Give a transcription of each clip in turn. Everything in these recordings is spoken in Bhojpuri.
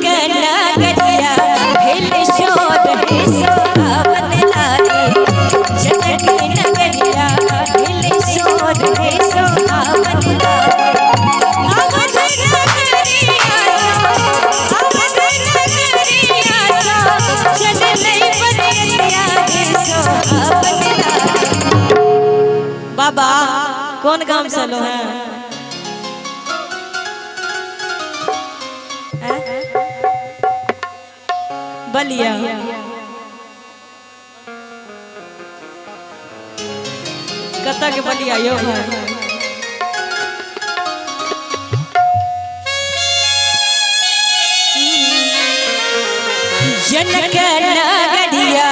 नगरिया भेल शोर हे सोहावन लागे जनक नगरिया भेल शोर हे सोहावन लागे अवध नगरिया चललै बरियतिया हे सोहावन लागे। बाबा कौन गांव से लो हैं? बलिया कता के बलिया यो जनक नगरिया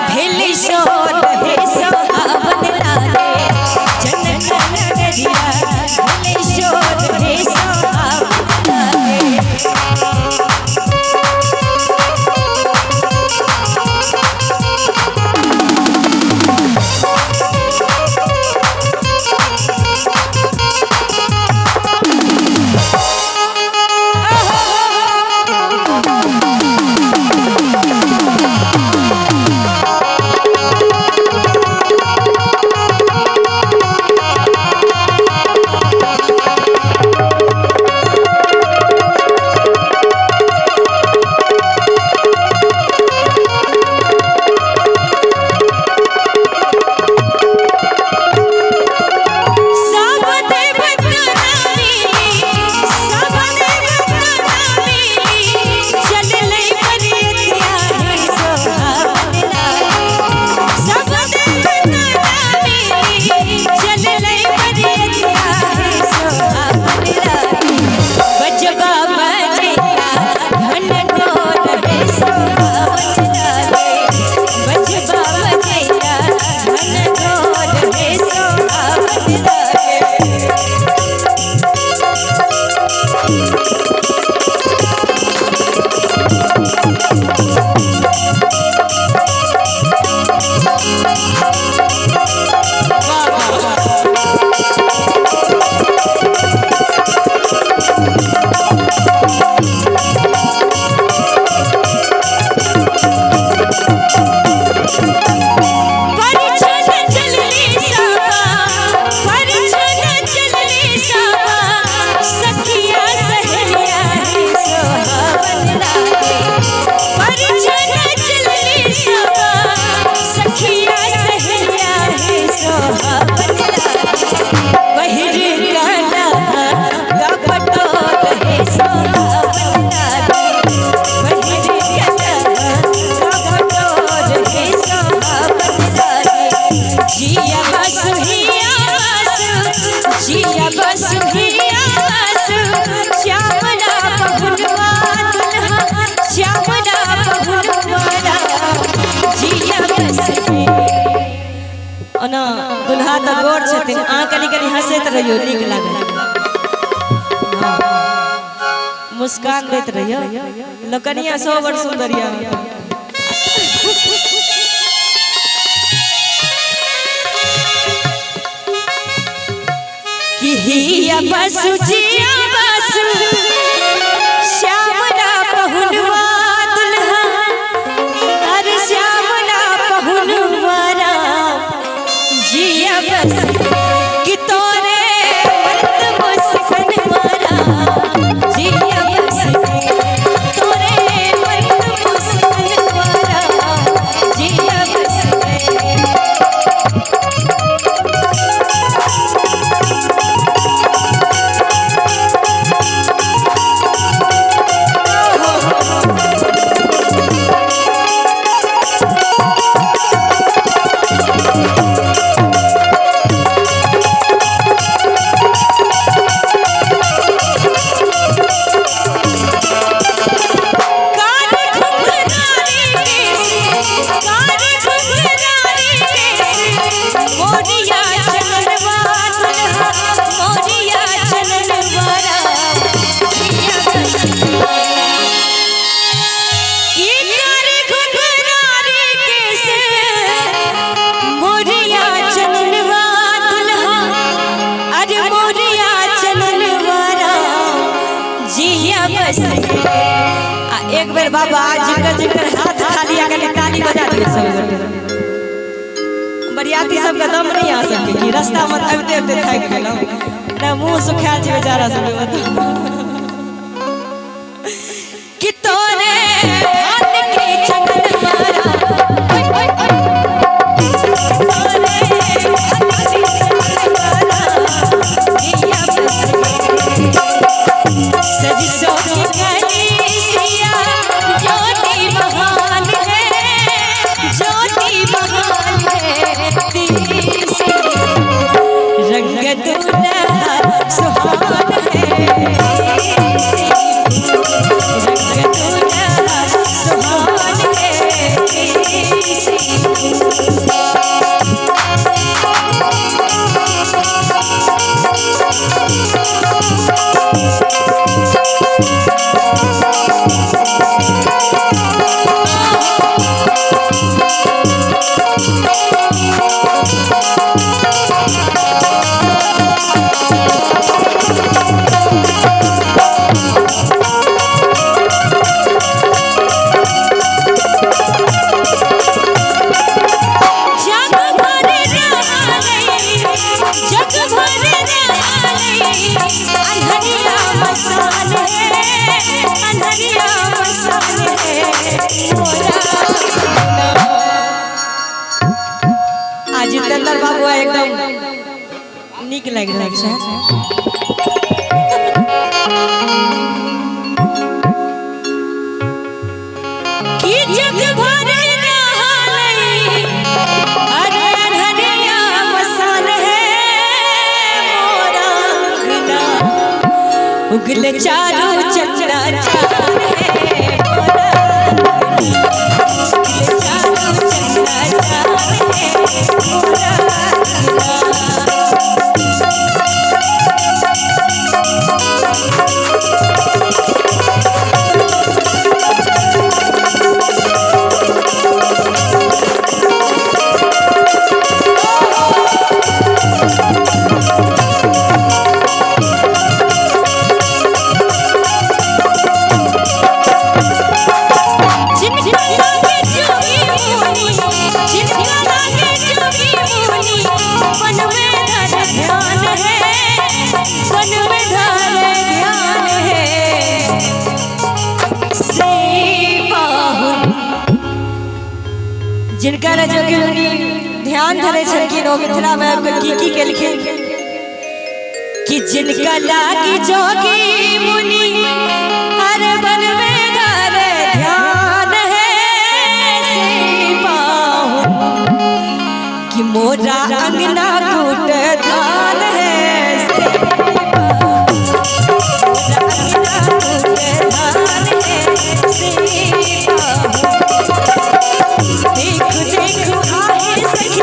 भेल शोर हे सोहावन लागे जनक नगरिया भेल शोर हे सोहावन लागे। दुल्हा तो गोर छथिन आ कनी कनी हंसैत रहियो नीक लागे मुस्कान देत रहियो लोकनिया 100 वर्ष सुंदरिया कि हिया बसु जिया बसु श्यामला पहुनवा दुल्हा अरे श्यामला पहुनवा जिया बस कि तोरे मत मुस्कान मारा जिया बस तोरे मत मुस्कान मारा जिया बस सबके दम नहीं आ सके कि रास्ता में अबते अबते थक गेलौ ना मुंह सुखायल छै बेचारा सब बताओ कि तोरे हाथ के चंगन मारा जितेंद्र बाबू एकदम निक लग रहा है कि जग भरे अरे हरिया मसान है मोरा अंगना उगले चारों चंद्रा चार है मोरा उगले चारों चंद्रा चार है जिनका जो कि ध्यान धरे छलखिन ओ मिथिला में की केलखिन कि जिनका लागी जोगी मुनि हर बन में धरे ध्यान है से पाहु कि मोरा अंगना कूट धान है से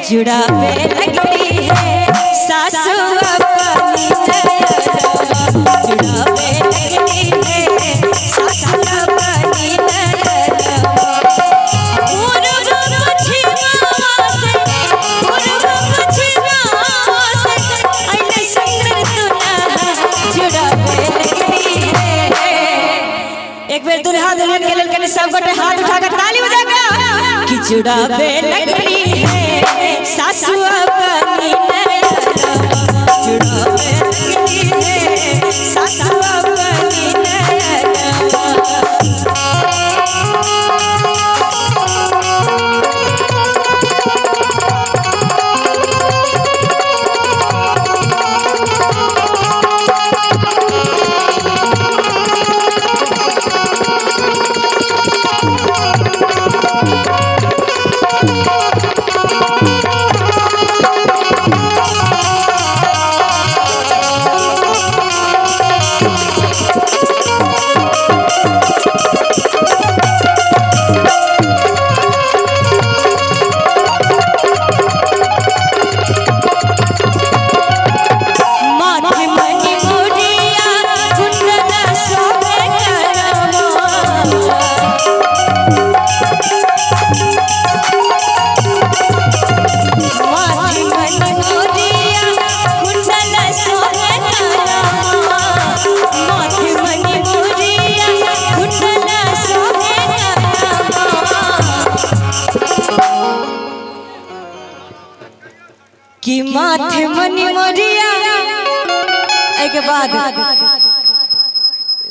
जुड़ा पे लगली है सासू अपनी जुड़ा पे लगली है सासू अपनी एक बेर दुल्हा दुल्हन के लेल सब गोटे हाथ उठाकर ताली बजाकर कि जुड़ा पे लगली है सासू अपनी जुड़ा पे लगली है सासू अपनी माथे मनी मोरिया के बाद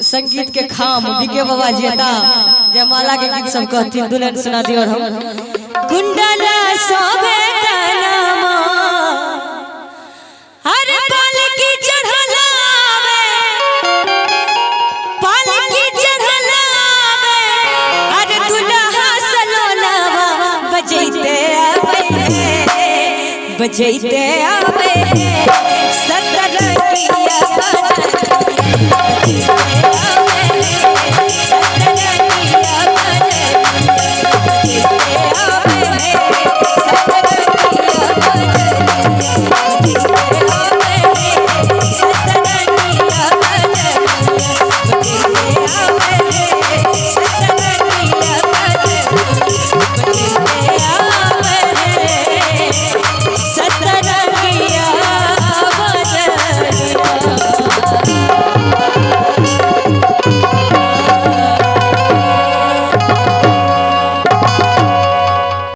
संगीत के खाम बीके बाबा जीता जयमाला के गीत सब कहती दुल्हन सुना दियो हम कुंडला सोबे तनमा हर पल की चढ़लावे पल की चढ़लावे अरे दुल्हा सलोनावा बजैते आवे सतर की